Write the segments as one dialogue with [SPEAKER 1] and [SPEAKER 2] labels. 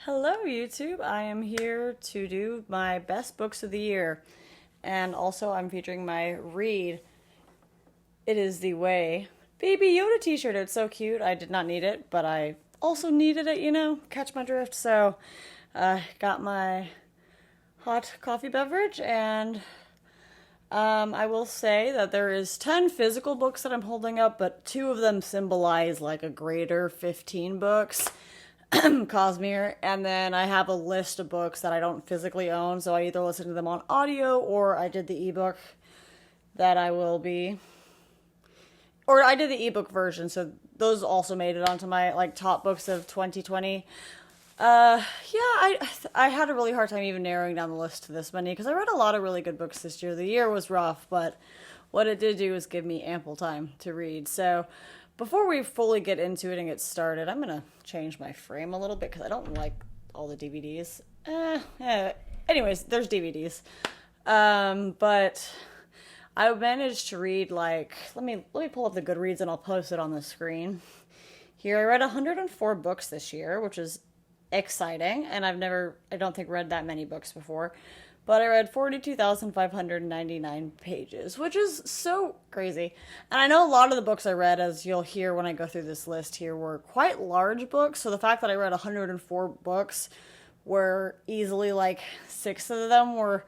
[SPEAKER 1] Hello, YouTube. I am here to do my best books of the year. And also, I'm featuring my read. It is the Way Baby Yoda t shirt. It's so cute. I did not need it, but I also needed it, catch my drift. So, got my hot coffee beverage, and I will say that there is 10 physical books that I'm holding up, but two of them symbolize like a greater 15 books. Cosmere, and then I have a list of books that I don't physically own, so I either listen to them on audio or I did the ebook that I did the ebook version, so those also made it onto my top books of 2020. I had a really hard time even narrowing down the list to this many because I read a lot of really good books this year. The year was rough, but what it did do is give me ample time to read. So before we fully get into it and get started, I'm going to change my frame a little bit because I don't like all the DVDs. Anyways, there's DVDs. But I managed to read let me pull up the Goodreads and I'll post it on the screen. Here, I read 104 books this year, which is exciting, and I don't think read that many books before. But I read 42,599 pages, which is so crazy. And I know a lot of the books I read, as you'll hear when I go through this list here, were quite large books. So the fact that I read 104 books were easily 6 of them were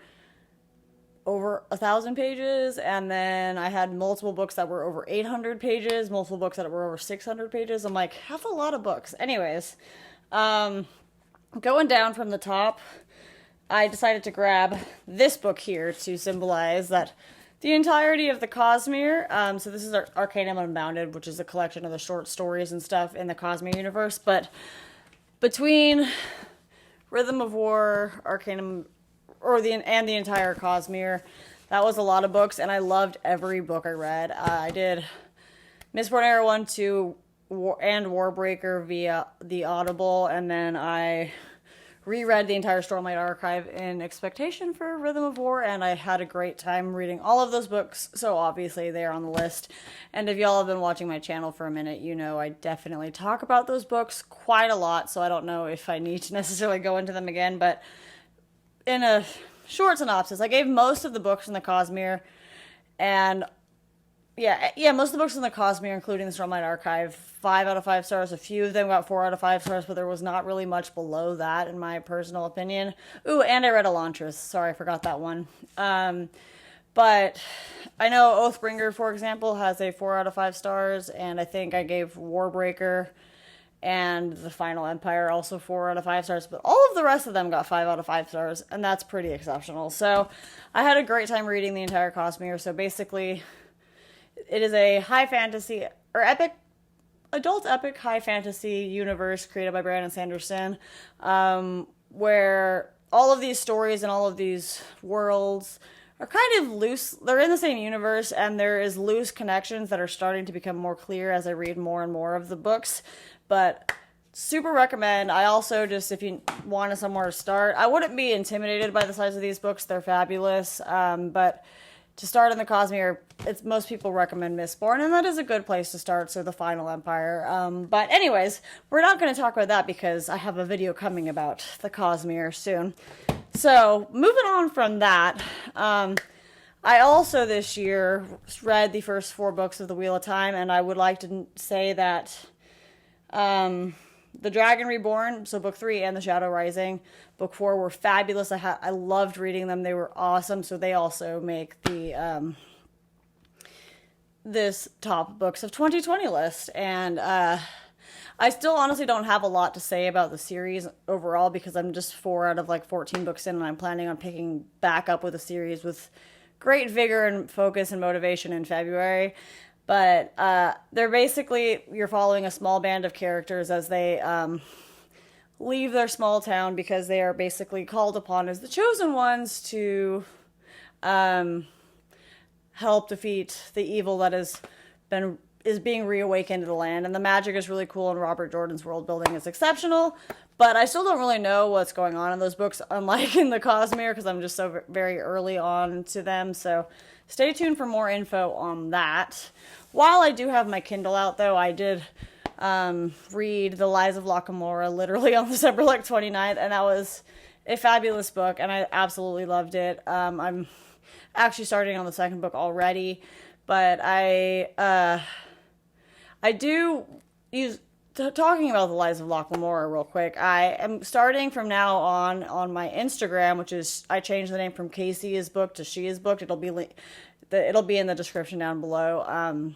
[SPEAKER 1] over 1,000 pages. And then I had multiple books that were over 800 pages, multiple books that were over 600 pages. I'm like, that's a lot of books. Anyways, going down from the top, I decided to grab this book here to symbolize that the entirety of the Cosmere. So this is Arcanum Unbounded, which is a collection of the short stories and stuff in the Cosmere universe. But between Rhythm of War, Arcanum, and the entire Cosmere, that was a lot of books, and I loved every book I read. I did Mistborn Era 1, 2, and Warbreaker via the Audible, and then I reread the entire Stormlight Archive in expectation for Rhythm of War, and I had a great time reading all of those books, so obviously they're on the list. And if y'all have been watching my channel for a minute, you know I definitely talk about those books quite a lot, so I don't know if I need to necessarily go into them again, but in a short synopsis, I gave most of the books in the Cosmere, and most of the books in the Cosmere, including the Stormlight Archive, 5 out of 5 stars. A few of them got 4 out of 5 stars, but there was not really much below that, in my personal opinion. Ooh, and I read Elantris. Sorry, I forgot that one. But I know Oathbringer, for example, has a 4 out of 5 stars, and I think I gave Warbreaker and The Final Empire also 4 out of 5 stars, but all of the rest of them got 5 out of 5 stars, and that's pretty exceptional. So I had a great time reading the entire Cosmere. So basically, it is a high fantasy, or adult epic high fantasy universe created by Brandon Sanderson, where all of these stories and all of these worlds are kind of loose. They're in the same universe, and there is loose connections that are starting to become more clear as I read more and more of the books. But super recommend. I also just, if you want somewhere to start, I wouldn't be intimidated by the size of these books. They're fabulous. But to start in the Cosmere, most people recommend Mistborn, and that is a good place to start, so The Final Empire. But anyways, we're not going to talk about that because I have a video coming about the Cosmere soon. So, moving on from that, I also this year read the first 4 books of The Wheel of Time, and I would like to say that The Dragon Reborn, so book 3, and The Shadow Rising, book 4 were fabulous. I loved reading them. They were awesome. So they also make the this top books of 2020 list. And I still honestly don't have a lot to say about the series overall because I'm just 4 out of 14 books in, and I'm planning on picking back up with a series with great vigor and focus and motivation in February. But they're basically, you're following a small band of characters as they leave their small town because they are basically called upon as the chosen ones to help defeat the evil that is being reawakened to the land. And the magic is really cool, and Robert Jordan's world building is exceptional. But I still don't really know what's going on in those books, unlike in the Cosmere, because I'm just so very early on to them. So stay tuned for more info on that. While I do have my Kindle out, though, I did read The Lives of Lockemore literally on December like 29th, and that was a fabulous book, and I absolutely loved it. I'm actually starting on the second book already, but I do use talking about The Lives of Lockemore real quick. I am starting from now on my Instagram, which is I changed the name from Casey is book to She is booked. It'll be in the description down below.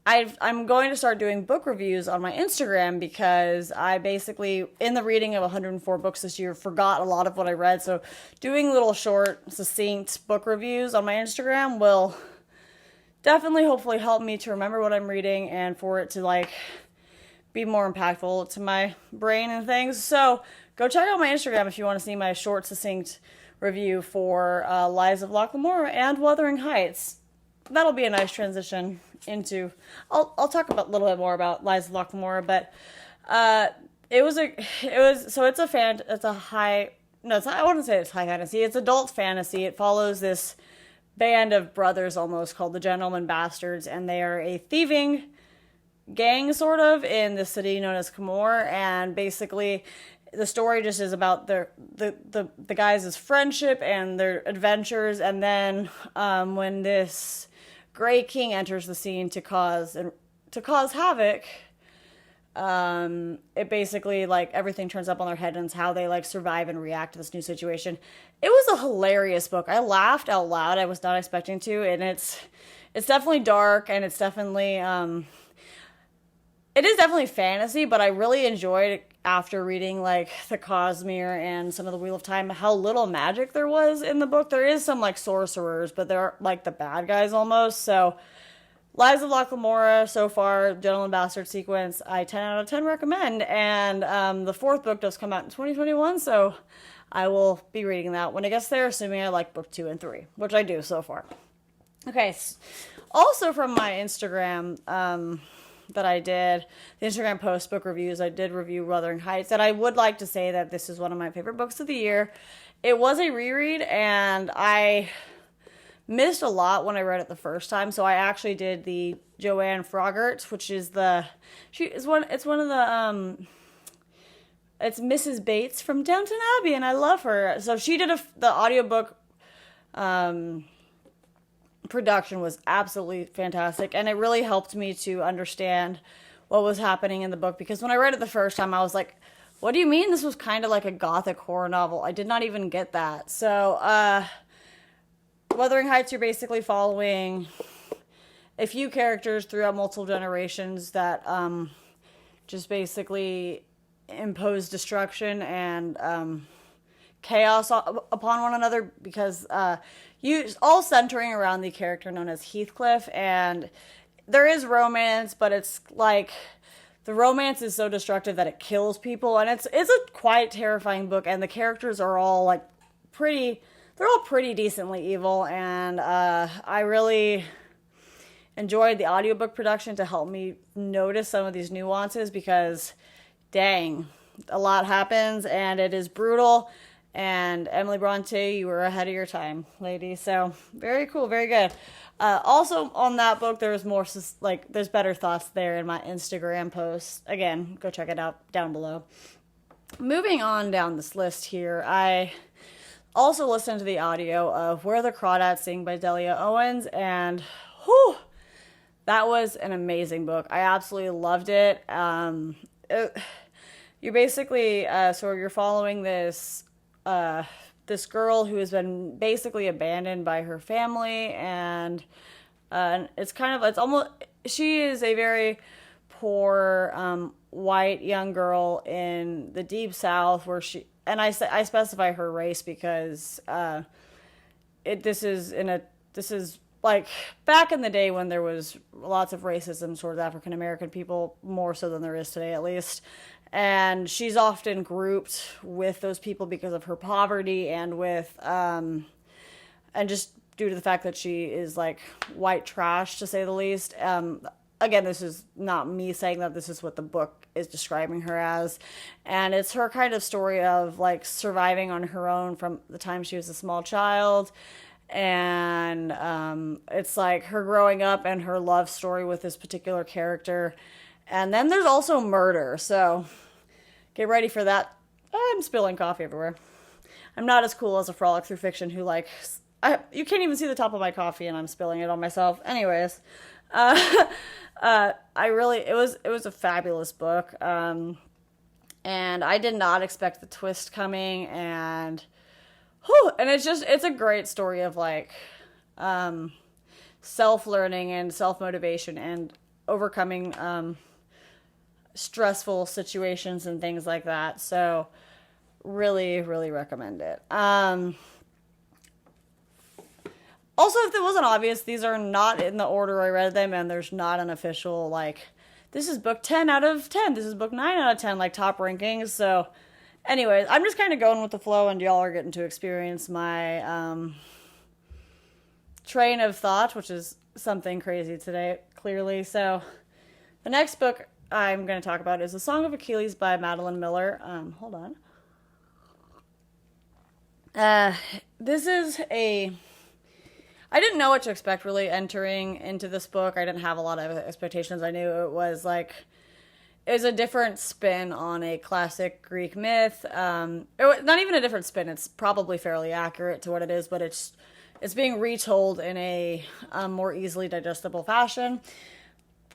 [SPEAKER 1] I'm going to start doing book reviews on my Instagram because I basically, in the reading of 104 books this year, forgot a lot of what I read. So doing little short, succinct book reviews on my Instagram will definitely, hopefully, help me to remember what I'm reading and for it to, like, be more impactful to my brain and things. So go check out my Instagram if you want to see my short, succinct review for Lives of Lockemore and Wuthering Heights. That'll be a nice transition into. I'll talk about a little bit more about Lives of Lockemore, but I wouldn't say it's high fantasy. It's adult fantasy. It follows this band of brothers almost called the Gentleman Bastards, and they are a thieving gang sort of in the city known as Cosmere, and basically the story just is about the guys' friendship and their adventures, and then when this Grey King enters the scene to cause havoc, it basically, like, everything turns up on their head, and it's how they, like, survive and react to this new situation. It was a hilarious book. I laughed out loud. I was not expecting to, and it's definitely dark, and it's definitely it is definitely fantasy, but I really enjoyed it after reading, like, the Cosmere and some of the Wheel of Time, how little magic there was in the book. There is some, like, sorcerers, but they're, like, the bad guys almost. So, Lives of Lockemore, so far, Gentleman Bastard sequence, I 10 out of 10 recommend. And the fourth book does come out in 2021, so I will be reading that when it gets there, assuming I like book 2 and 3, which I do so far. Okay, also from my Instagram, that I did, the Instagram post book reviews, I did review Wuthering Heights, and I would like to say that this is one of my favorite books of the year. It was a reread, and I missed a lot when I read it the first time, so I actually did the Joanne Froggatt, which is it's Mrs. Bates from Downton Abbey, and I love her. So she did the audiobook production was absolutely fantastic, and it really helped me to understand what was happening in the book, because when I read it the first time I was like, what do you mean this was kind of like a gothic horror novel? I did not even get that. So Wuthering Heights, you're basically following a few characters throughout multiple generations that just basically impose destruction and chaos upon one another, because all centering around the character known as Heathcliff, and there is romance, but it's like the romance is so destructive that it kills people, and it's a quite terrifying book, and the characters are all like they're all pretty decently evil, and I really enjoyed the audiobook production to help me notice some of these nuances, because dang, a lot happens and it is brutal. And Emily Bronte, you were ahead of your time, lady. So very cool, very good. Also on that book, there's more there's better thoughts there in my Instagram post. Again, go check it out down below. Moving on down this list here, I also listened to the audio of Where the Crawdads Sing by Delia Owens, and that was an amazing book. I absolutely loved it. You're basically so you're following this girl who has been basically abandoned by her family, and she is a very poor white young girl in the deep South, where I specify her race because this is like back in the day when there was lots of racism towards African American people, more so than there is today at least. And she's often grouped with those people because of her poverty and and just due to the fact that she is like white trash, to say the least. Again, this is not me saying that, this is what the book is describing her as. And it's her kind of story of like surviving on her own from the time she was a small child. And it's like her growing up and her love story with this particular character. And then there's also murder, so get ready for that. I'm spilling coffee everywhere. I'm not as cool as a Frolic Through Fiction who, like, you can't even see the top of my coffee and I'm spilling it on myself. Anyways, it was a fabulous book. And I did not expect the twist coming, and it's a great story of, like, self-learning and self-motivation and overcoming, stressful situations and things like that. So really, really recommend it. Also, if it wasn't obvious, these are not in the order I read them, and there's not an official, like, this is book 10 out of 10, this is book 9 out of 10, like, top rankings. So anyways, I'm just kind of going with the flow, and y'all are getting to experience my train of thought, which is something crazy today, clearly. So the next book I'm going to talk about is A Song of Achilles by Madeline Miller. Hold on. This is I didn't know what to expect, really, entering into this book. I didn't have a lot of expectations. I knew it was a different spin on a classic Greek myth. Not even a different spin. It's probably fairly accurate to what it is, but it's being retold in a more easily digestible fashion.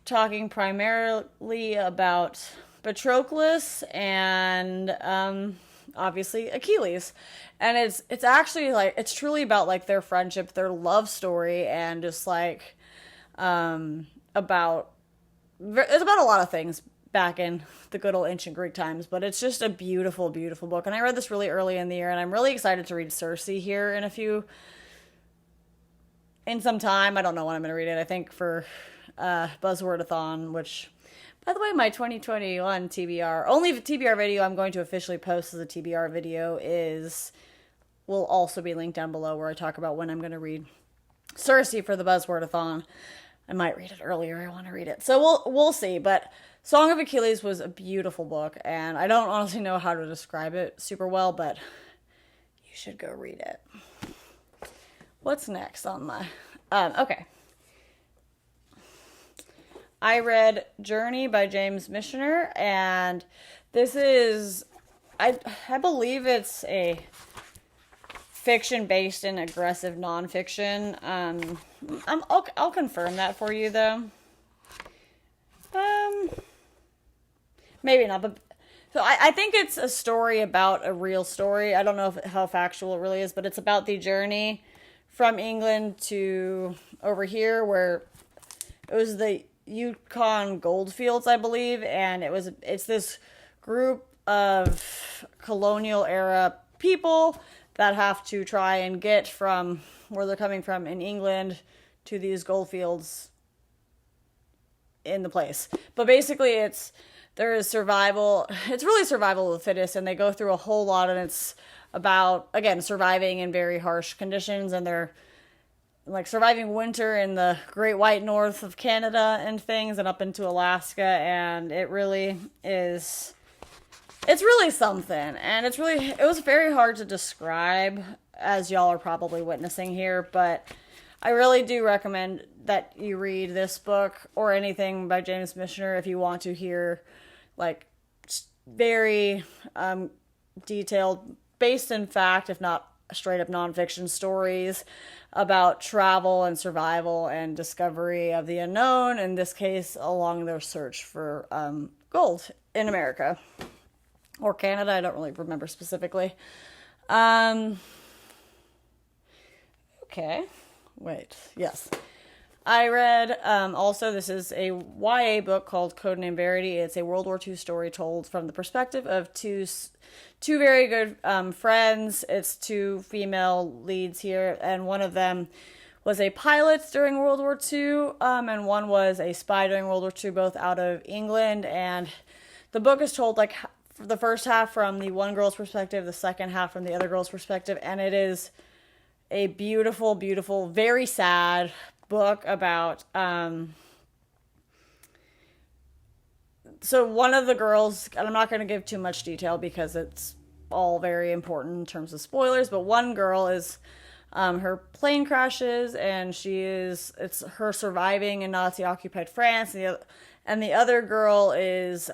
[SPEAKER 1] Talking primarily about Patroclus and obviously Achilles, and it's actually, like, it's truly about, like, their friendship, their love story, and just, like, it's about a lot of things back in the good old ancient Greek times. But it's just a beautiful, beautiful book, and I read this really early in the year, and I'm really excited to read Circe here in some time. I don't know when I'm going to read it. I think for Buzzwordathon, which, by the way, my 2021 TBR, only TBR video I'm going to officially post as a TBR video will also be linked down below, where I talk about when I'm going to read Circe for the Buzzwordathon. I might read it earlier. I want to read it. So we'll see. But Song of Achilles was a beautiful book, and I don't honestly know how to describe it super well, but you should go read it. What's next on my... okay. I read Journey by James Michener, and this is... I believe it's a fiction based in aggressive nonfiction. I'll confirm that for you, though. Maybe not, but so I think it's a story about a real story. I don't know how factual it really is, but it's about the journey from England to over here, where it was the Yukon goldfields, I believe, and it's this group of colonial era people that have to try and get from where they're coming from in England to these goldfields in the place. But basically there is survival. It's really survival of the fittest, and they go through a whole lot, and it's about, again, surviving in very harsh conditions, and they're like surviving winter in the Great White North of Canada and things, and up into Alaska, and it really is... It's really something, and it was very hard to describe, as y'all are probably witnessing here, but I really do recommend that you read this book or anything by James Michener if you want to hear, like, very detailed, based in fact, if not straight up nonfiction stories about travel and survival and discovery of the unknown, in this case along their search for gold in America. Or Canada, I don't really remember specifically. Okay. Wait, yes. I read, also, this is a YA book called Codename Verity. It's a World War II story told from the perspective of two very good friends. It's two female leads here, and one of them was a pilot during World War II, and one was a spy during World War II, both out of England. And the book is told, like, the first half from the one girl's perspective, the second half from the other girl's perspective, and it is a beautiful, beautiful, very sad book about, so one of the girls, and I'm not going to give too much detail because it's all very important in terms of spoilers, but one girl is, her plane crashes, and it's her surviving in Nazi-occupied France, and the other girl is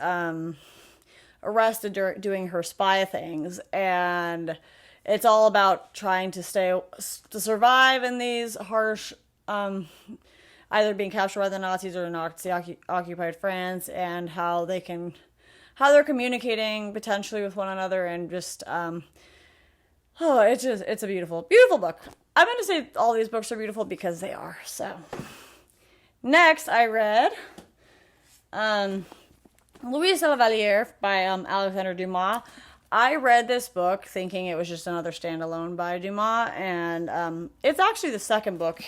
[SPEAKER 1] arrested doing her spy things, and it's all about trying to survive in these harsh, either being captured by the Nazis or Nazi occupied France, and how they're communicating potentially with one another, and just it's a beautiful book. I'm going to say all these books are beautiful because they are. So next I read Louis Lavalier by Alexandre Dumas. I read this book thinking it was just another standalone by Dumas, and it's actually the second book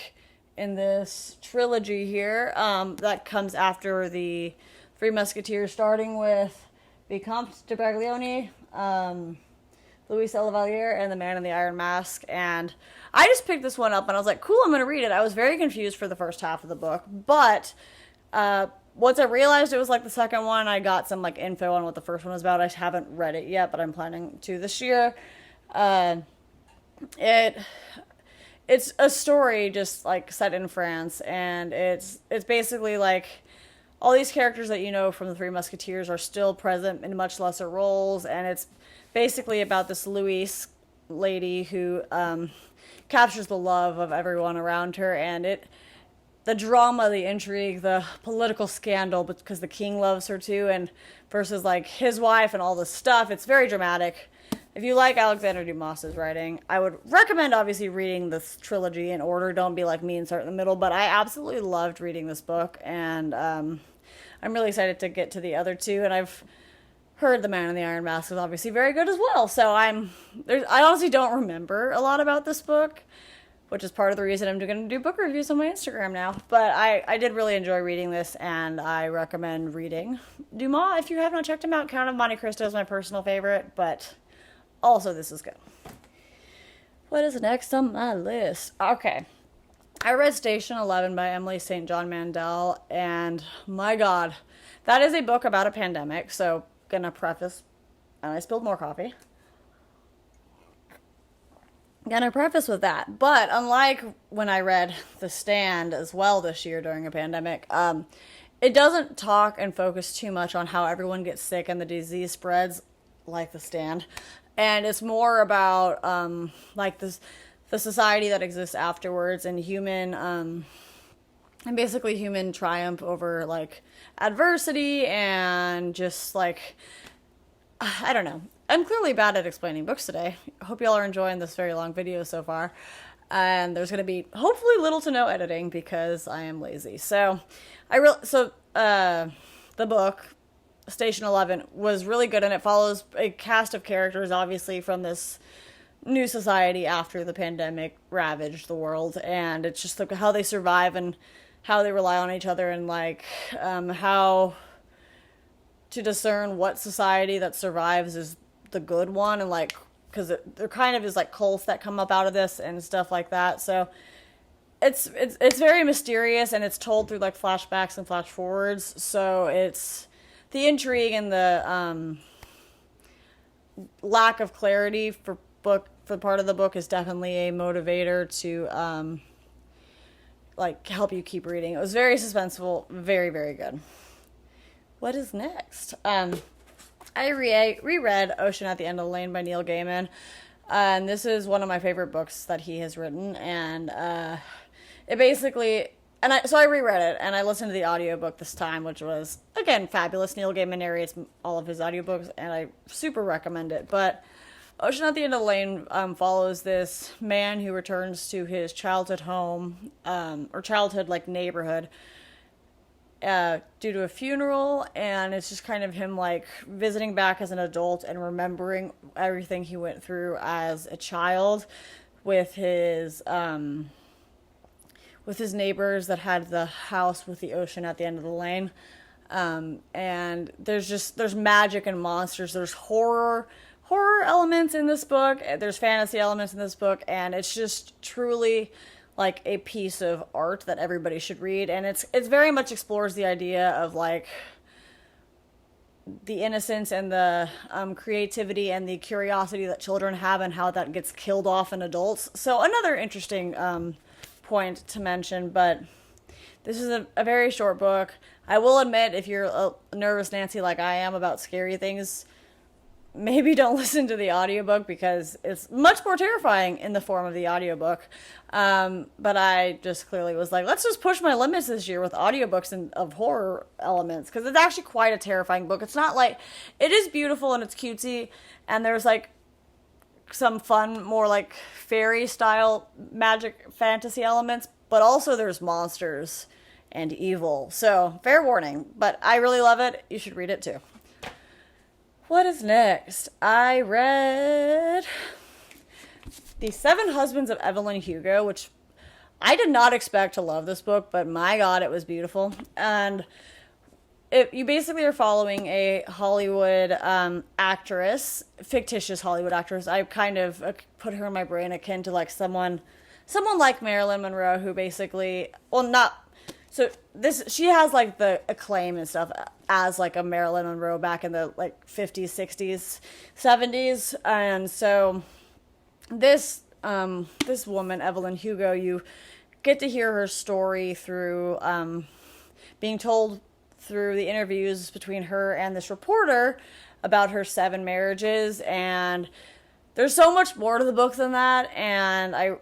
[SPEAKER 1] in this trilogy here that comes after the Three Musketeers, starting with Vicomte de Braglione, Louis Lavalier, and The Man in the Iron Mask. And I just picked this one up and I was like, cool, I'm going to read it. I was very confused for the first half of the book, but once I realized it was like the second one, I got some like info on what the first one was about. I haven't read it yet, but I'm planning to this year. It's a story just like set in France, and it's basically like all these characters that you know from the Three Musketeers are still present in much lesser roles, and it's basically about this Louise lady who captures the love of everyone around her, and the drama, the intrigue, the political scandal, because the king loves her too, and versus like his wife and all this stuff. It's very dramatic. If you like Alexandre Dumas's writing, I would recommend obviously reading this trilogy in order. Don't be like me and start in the middle, but I absolutely loved reading this book, and I'm really excited to get to the other two, and I've heard The Man in the Iron Mask is obviously very good as well, so I honestly don't remember a lot about this book, which is part of the reason I'm going to do book reviews on my Instagram now. But I did really enjoy reading this, and I recommend reading Dumas. If you have not checked him out, Count of Monte Cristo is my personal favorite, but also this is good. What is next on my list? Okay. I read Station 11 by Emily St. John Mandel, and my God, that is a book about a pandemic, so gonna preface, and I spilled more coffee. Gonna preface with that, but unlike when I read The Stand as well this year during a pandemic, it doesn't talk and focus too much on how everyone gets sick and the disease spreads like The Stand, and it's more about like the society that exists afterwards, and and basically human triumph over like adversity, and just like, I don't know. I'm clearly bad at explaining books today. I hope y'all are enjoying this very long video so far. And there's going to be hopefully little to no editing because I am lazy. So the book Station 11 was really good, and it follows a cast of characters obviously from this new society after the pandemic ravaged the world, and it's just like how they survive and how they rely on each other, and like how to discern what society that survives is the good one, and like because there kind of is like cults that come up out of this and stuff like that. So it's very mysterious, and it's told through like flashbacks and flash forwards. So it's the intrigue and the lack of clarity for part of the book is definitely a motivator to like help you keep reading. It was very suspenseful, very, very good. What is next? I reread Ocean at the End of the Lane by Neil Gaiman, and this is one of my favorite books that he has written, and it basically, so I reread it, and I listened to the audiobook this time, which was, again, fabulous. Neil Gaiman narrates all of his audiobooks, and I super recommend it. But Ocean at the End of the Lane follows this man who returns to his childhood home, or childhood, like, neighborhood, due to a funeral, and it's just kind of him, like, visiting back as an adult and remembering everything he went through as a child with his neighbors that had the house with the ocean at the end of the lane. And there's magic and monsters, there's horror elements in this book, there's fantasy elements in this book, and it's just truly like a piece of art that everybody should read. And it's very much explores the idea of like the innocence and the creativity and the curiosity that children have, and how that gets killed off in adults. So another interesting point to mention, but this is a very short book. I will admit, if you're a nervous Nancy like I am about scary things, maybe don't listen to the audiobook because it's much more terrifying in the form of the audiobook. But I just clearly was like, let's just push my limits this year with audiobooks and of horror elements, because it's actually quite a terrifying book. It's not like, it is beautiful and it's cutesy, and there's like some fun, more like fairy style magic fantasy elements, but also there's monsters and evil. So fair warning, but I really love it. You should read it too. What is next? I read The Seven Husbands of Evelyn Hugo, which I did not expect to love this book, but my God, it was beautiful. And you basically are following a Hollywood actress, fictitious Hollywood actress. I kind of put her in my brain akin to like someone like Marilyn Monroe, who basically, well, not. So she has like the acclaim and stuff as like a Marilyn Monroe back in the like 50s, 60s, 70s. And so this woman, Evelyn Hugo, you get to hear her story through being told through the interviews between her and this reporter about her 7 marriages. And there's so much more to the book than that. And I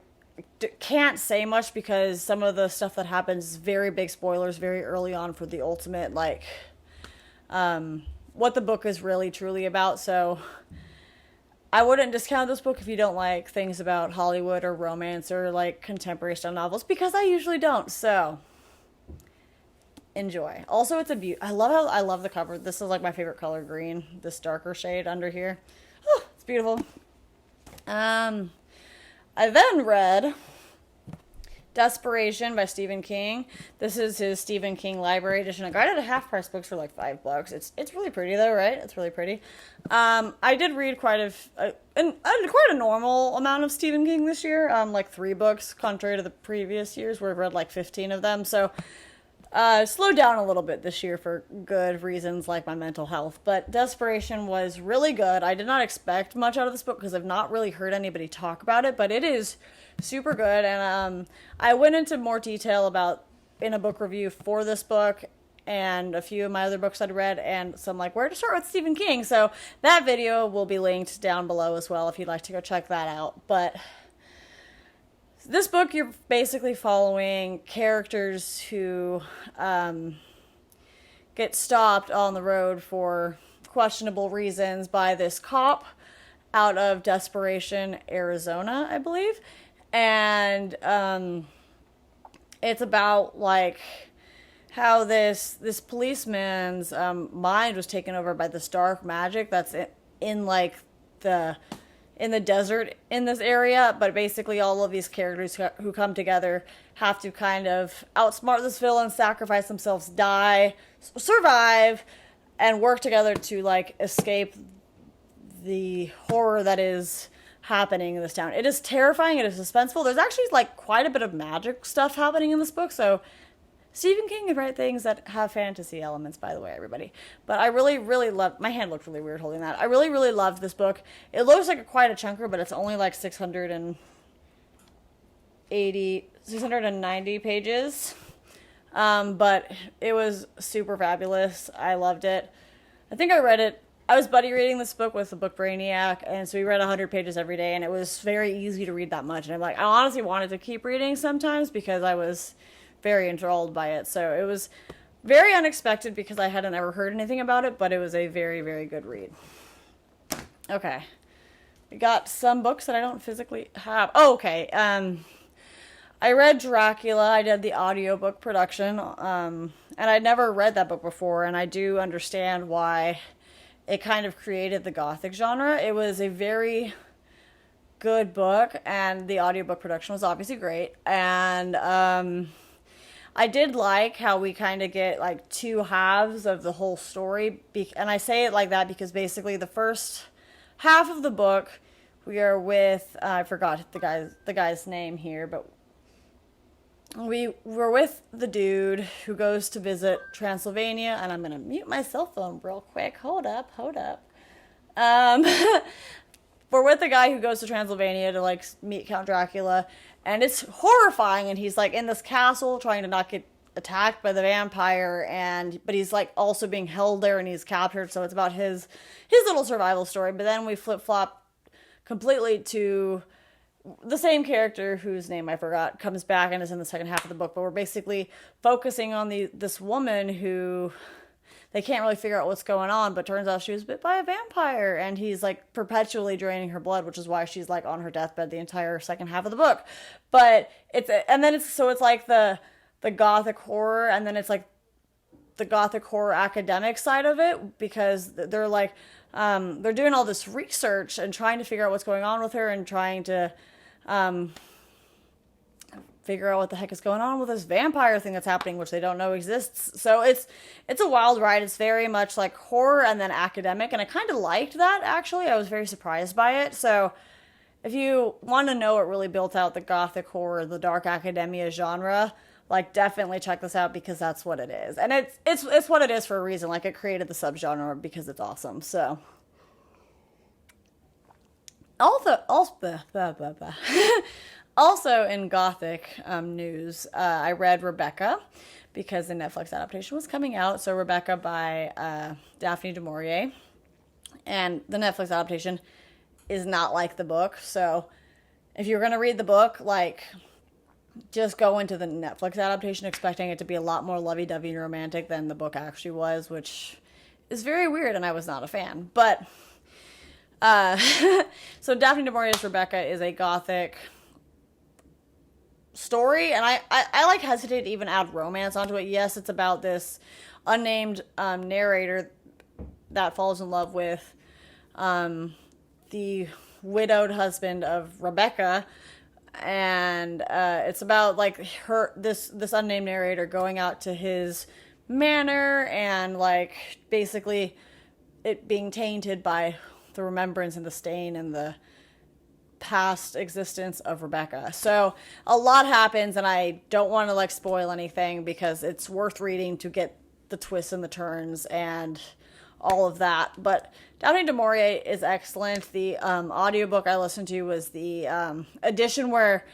[SPEAKER 1] can't say much because some of the stuff that happens is very big spoilers very early on for the ultimate, like, what the book is really truly about. So I wouldn't discount this book if you don't like things about Hollywood or romance or like contemporary style novels, because I usually don't. So enjoy. Also, it's I love the cover. This is like my favorite color, green, this darker shade under here. Oh, it's beautiful. I then read Desperation by Stephen King. This is his Stephen King library edition. I got it at half price books for like $5. It's really pretty though, right? It's really pretty. I did read quite a normal amount of Stephen King this year. Like 3 books, contrary to the previous years where I've read like 15 of them. So slowed down a little bit this year for good reasons like my mental health. But Desperation was really good. I did not expect much out of this book because I've not really heard anybody talk about it, but it is super good. And I went into more detail about in a book review for this book and a few of my other books I'd read, and some like where to start with Stephen King. So that video will be linked down below as well if you'd like to go check that out. But this book, you're basically following characters who get stopped on the road for questionable reasons by this cop out of Desperation, Arizona, I believe. And it's about like how this policeman's mind was taken over by this dark magic that's in like in the desert in this area. But basically all of these characters who come together have to kind of outsmart this villain, sacrifice themselves, die, survive, and work together to like escape the horror that is happening in this town. It is terrifying. It is suspenseful. There's actually like quite a bit of magic stuff happening in this book. So Stephen King can write things that have fantasy elements, by the way, everybody. But I really, really love... My hand looked really weird holding that. I really, really loved this book. It looks like quite a chunker, but it's only like 690 pages. But it was super fabulous. I loved it. I think I read it... I was buddy reading this book with the book Brainiac, and so we read 100 pages every day, and it was very easy to read that much. And I'm like, I honestly wanted to keep reading sometimes because I was very enthralled by it. So it was very unexpected because I hadn't ever heard anything about it, but it was a very, very good read. Okay. We got some books that I don't physically have. Oh, okay. I read Dracula. I did the audiobook production, and I'd never read that book before, and I do understand why it kind of created the Gothic genre. It was a very good book, and the audiobook production was obviously great. And I did like how we kind of get like 2 halves of the whole story. And I say it like that because basically the first half of the book, we are with, I forgot the guy's name here, but we were with the dude who goes to visit Transylvania. And I'm going to mute my cell phone real quick. Hold up. We're with the guy who goes to Transylvania to like meet Count Dracula. And it's horrifying, and he's like in this castle trying to not get attacked by the vampire, but he's like also being held there and he's captured, so it's about his little survival story. But then we flip flop completely to the same character whose name I forgot comes back and is in the second half of the book, but we're basically focusing on this woman who they can't really figure out what's going on, but turns out she was bit by a vampire, and he's like perpetually draining her blood, which is why she's like on her deathbed the entire second half of the book. But it's like the gothic horror, and then it's like the gothic horror academic side of it, because they're like they're doing all this research and trying to figure out what's going on with her and trying to figure out what the heck is going on with this vampire thing that's happening, which they don't know exists. So it's a wild ride. It's very much like horror and then academic, and I kind of liked that, actually. I was very surprised by it. So if you want to know what really built out the gothic horror, the dark academia genre, like, definitely check this out, because that's what it is. And it's what it is for a reason. Like, it created the subgenre because it's awesome. So also in gothic news, I read Rebecca, because the Netflix adaptation was coming out. So Rebecca by Daphne du Maurier. And the Netflix adaptation is not like the book. So if you're going to read the book, like, just go into the Netflix adaptation expecting it to be a lot more lovey-dovey and romantic than the book actually was, which is very weird, and I was not a fan. But, so Daphne du Maurier's Rebecca is a gothic story, and I like hesitate to even add romance onto it. Yes, it's about this unnamed narrator that falls in love with the widowed husband of Rebecca, and it's about like this unnamed narrator going out to his manor and like basically it being tainted by the remembrance and the stain and the past existence of Rebecca. So a lot happens, and I don't want to like spoil anything, because it's worth reading to get the twists and the turns and all of that. But Daphne du Maurier is excellent. The audiobook I listened to was the edition where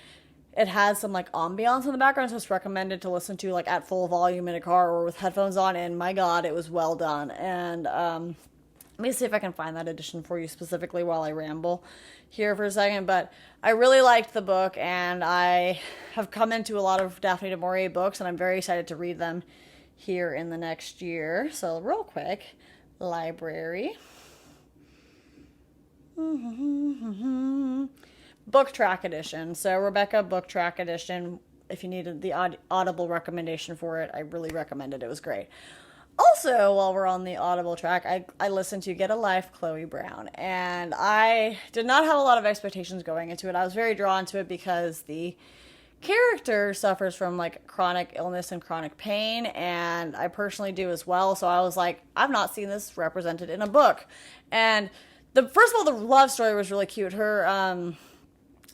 [SPEAKER 1] it has some like ambiance in the background, so it's recommended to listen to like at full volume in a car or with headphones on, and my god, it was well done. And let me see if I can find that edition for you specifically while I ramble here for a second. But I really liked the book, and I have come into a lot of Daphne du Maurier books, and I'm very excited to read them here in the next year. So real quick, library. Book track edition. So Rebecca book track edition. If you needed the Audible recommendation for it, I really recommend it. It was great. Also, while we're on the Audible track, I listened to Get a Life, Chloe Brown, and I did not have a lot of expectations going into it. I was very drawn to it because the character suffers from like chronic illness and chronic pain, and I personally do as well. So I was like, I've not seen this represented in a book. And first of all, the love story was really cute.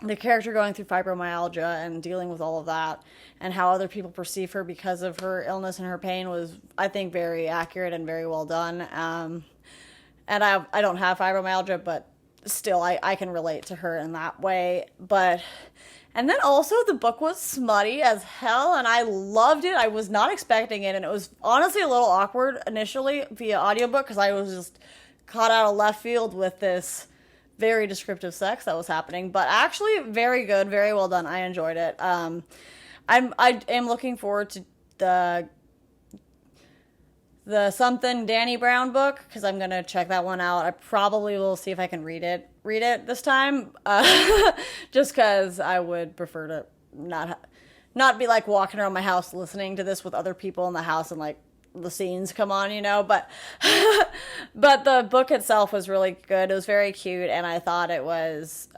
[SPEAKER 1] The character going through fibromyalgia and dealing with all of that, and how other people perceive her because of her illness and her pain, was, I think, very accurate and very well done. And I don't have fibromyalgia, but still, I can relate to her in that way. And then also the book was smutty as hell, and I loved it. I was not expecting it, and it was honestly a little awkward initially via audiobook, because I was just caught out of left field with this very descriptive sex that was happening, but actually very good, very well done. I enjoyed it. I am looking forward to the something Danny Brown book, because I'm gonna check that one out. I probably will see if I can read it this time, just because I would prefer to not be like walking around my house listening to this with other people in the house and like the scenes come on, but but the book itself was really good. It was very cute, and I thought it was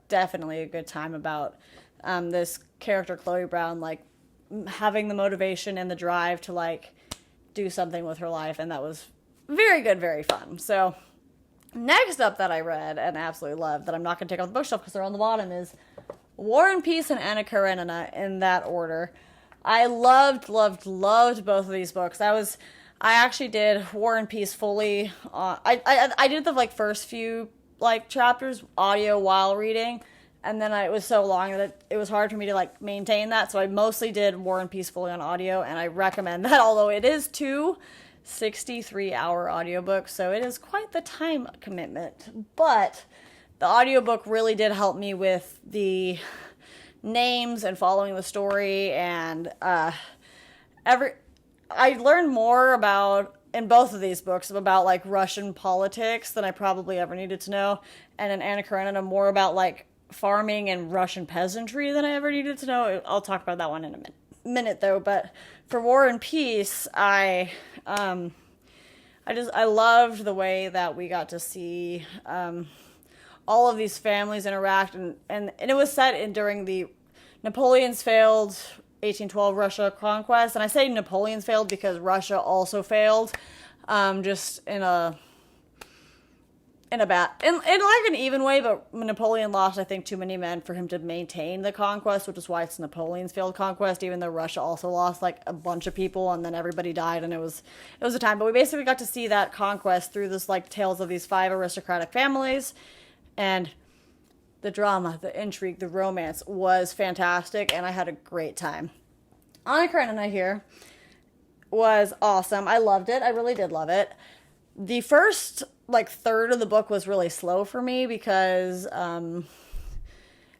[SPEAKER 1] definitely a good time about this character Chloe Brown like having the motivation and the drive to like do something with her life, and that was very good, very fun. So next up that I read and absolutely loved, that I'm not going to take off the bookshelf because they're on the bottom, is War and Peace and Anna Karenina, in that order. I loved both of these books. I actually did War and Peace fully. I did the like first few like chapters audio while reading, And then it was so long that it was hard for me to like maintain that. So I mostly did War and Peace fully on audio, and I recommend that, although it is 2 63-hour audiobooks, so it is quite the time commitment. But the audiobook really did help me with the names and following the story, and I learned more about, in both of these books, about like Russian politics than I probably ever needed to know, and in Anna Karenina more about like farming and Russian peasantry than I ever needed to know. I'll talk about that one in a minute though. But for War and Peace, I loved the way that we got to see all of these families interact, and it was set during the Napoleon's failed 1812 Russia conquest. And I say Napoleon's failed because Russia also failed, just in like an even way, but Napoleon lost, I think, too many men for him to maintain the conquest, which is why it's Napoleon's failed conquest, even though Russia also lost like a bunch of people, and then everybody died, and it was a time. But we basically got to see that conquest through this like tales of these 5 aristocratic families, and the drama, the intrigue, the romance was fantastic, and I had a great time. Anna Karenina here was awesome. I loved it. I really did love it. The first like third of the book was really slow for me because and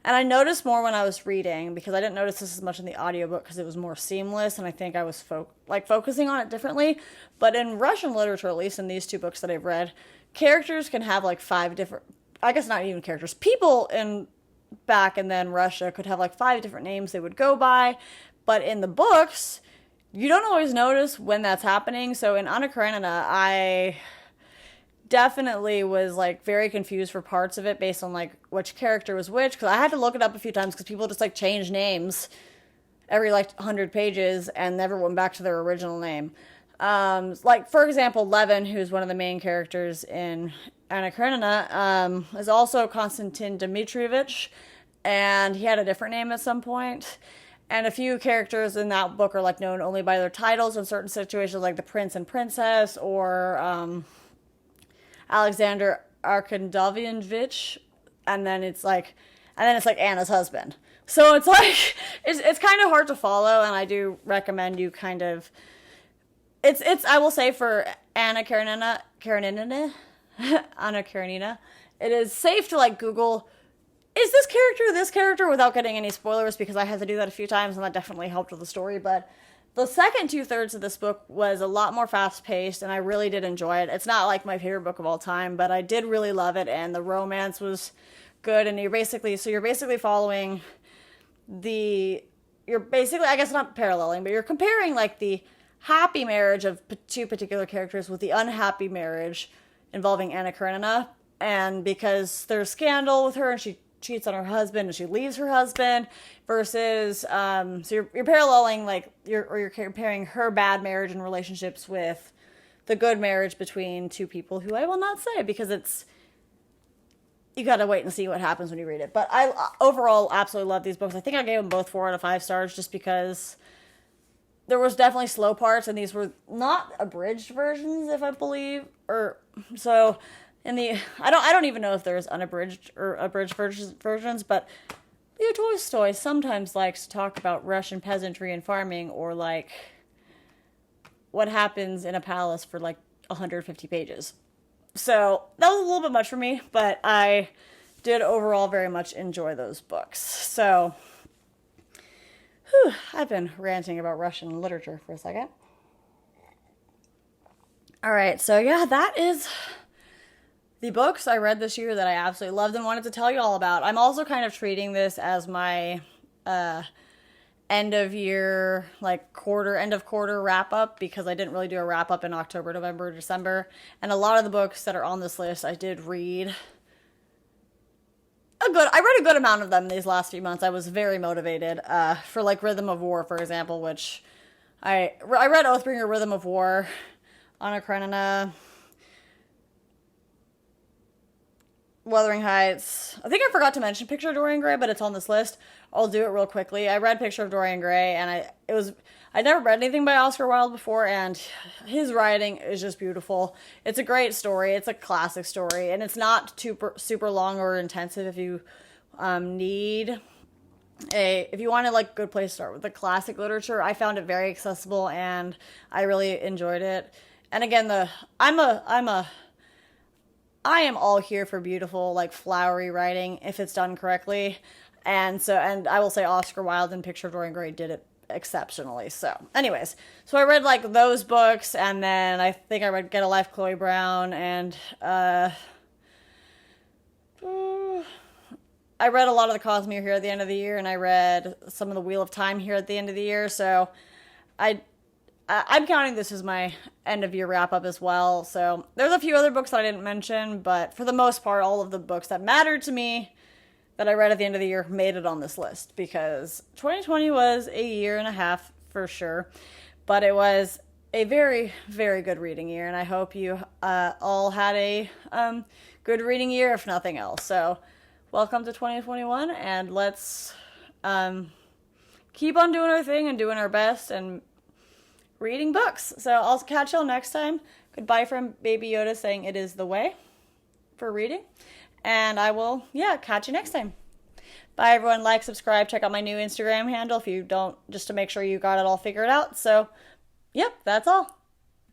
[SPEAKER 1] I noticed more when I was reading, because I didn't notice this as much in the audiobook because it was more seamless, and I think I was focusing on it differently. But in Russian literature, at least in these 2 books that I've read, characters can have like 5 different, I guess not even characters, people back and then Russia could have like 5 different names they would go by. But in the books, you don't always notice when that's happening. So in Anna Karenina, I definitely was like very confused for parts of it based on like which character was which, because I had to look it up a few times because people just like change names every like 100 pages and never went back to their original name. Like for example, Levin, who's one of the main characters in Anna Karenina, is also Konstantin Dmitrievich, and he had a different name at some point. And a few characters in that book are like known only by their titles in certain situations, like the prince and princess, or Alexander Arkadyevich, and then it's like Anna's husband. So it's like it's kind of hard to follow, and I do recommend you kind of it's I will say for Anna Karenina, it is safe to like Google, is this character without getting any spoilers, because I had to do that a few times, and that definitely helped with the story. But the second 2/3 of this book was a lot more fast-paced, and I really did enjoy it. It's not like my favorite book of all time, but I did really love it, and the romance was good. And you're basically following you're basically, I guess not paralleling, but you're comparing like the happy marriage of 2 particular characters with the unhappy marriage involving Anna Karenina. And because there's scandal with her, and she cheats on her husband and she leaves her husband, versus so you're paralleling like you're comparing her bad marriage and relationships with the good marriage between 2 people who I will not say, because you gotta wait and see what happens when you read it. But I overall absolutely love these books. I think I gave them both 4 out of 5 stars, just because there was definitely slow parts, and these were not abridged versions, if I believe, or so. I don't even know if there's unabridged or abridged versions, but Leo Tolstoy sometimes likes to talk about Russian peasantry and farming, or like what happens in a palace for like 150 pages. So that was a little bit much for me, but I did overall very much enjoy those books. So I've been ranting about Russian literature for a second. All right, so yeah, that is the books I read this year that I absolutely loved and wanted to tell you all about. I'm also kind of treating this as my end of year, like end of quarter wrap up, because I didn't really do a wrap up in October, November, December. And a lot of the books that are on this list, I did read I read a good amount of them these last few months. I was very motivated for like Rhythm of War, for example, which I read Oathbringer, Rhythm of War, Anna Karenina, Wuthering Heights. I think I forgot to mention Picture of Dorian Gray, but it's on this list. I'll do it real quickly. I read Picture of Dorian Gray, and I'd never read anything by Oscar Wilde before, and his writing is just beautiful. It's a great story. It's a classic story, and it's not super long or intensive if you need if you want a like good place to start with the classic literature, I found it very accessible and I really enjoyed it. And again, I am all here for beautiful, like flowery writing if it's done correctly. And I will say Oscar Wilde and Picture of Dorian Gray did it exceptionally. So anyways, so I read like those books, and then I think I read Get a Life, Chloe Brown, and I read a lot of the Cosmere here at the end of the year, and I read some of the Wheel of Time here at the end of the year. So I'm counting this as my end of year wrap up as well. So there's a few other books that I didn't mention, but for the most part, all of the books that mattered to me that I read at the end of the year made it on this list, because 2020 was a year and a half for sure, but it was a very, very good reading year, and I hope you all had a good reading year, if nothing else. So welcome to 2021, and let's keep on doing our thing and doing our best and reading books. So I'll catch y'all next time. Goodbye from Baby Yoda saying it is the way for reading. And I will, catch you next time. Bye, everyone. Like, subscribe, check out my new Instagram handle if you don't, just to make sure you got it all figured out. So, yep, that's all.